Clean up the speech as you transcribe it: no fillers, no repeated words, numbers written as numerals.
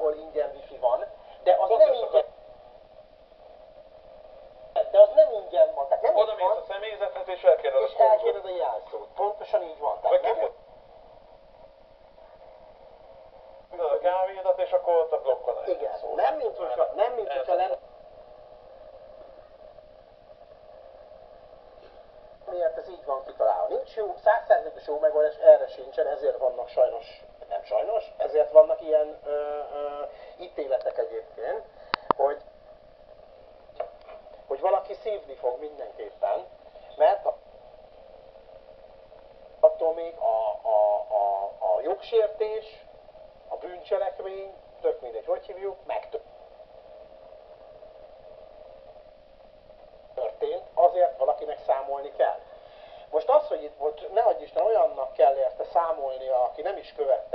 ahol ingyen wifi van, de az nem ingyen. De az nem ingyen van. Tehát nem oda mész a személyzethez és elkéred a jelszót. Pontosan így van. Tehát nem a kávédat, és akkor ott a blokkon. igen, nem mint hogyha lenne. Miért ez így van kitalálva? Nincs jó, 100%-os jó megoldás, erre sincsen, ezért vannak ezért vannak ilyen ítéletek egyébként, hogy valaki szívni fog mindenképpen, mert attól még a jogsértés, a bűncselekmény, tök mindegy, hogy hívjuk, megtörtént, azért valakinek számolni kell. Most az, hogy itt ne adj Isten, olyannak kell érte számolnia, aki nem is követte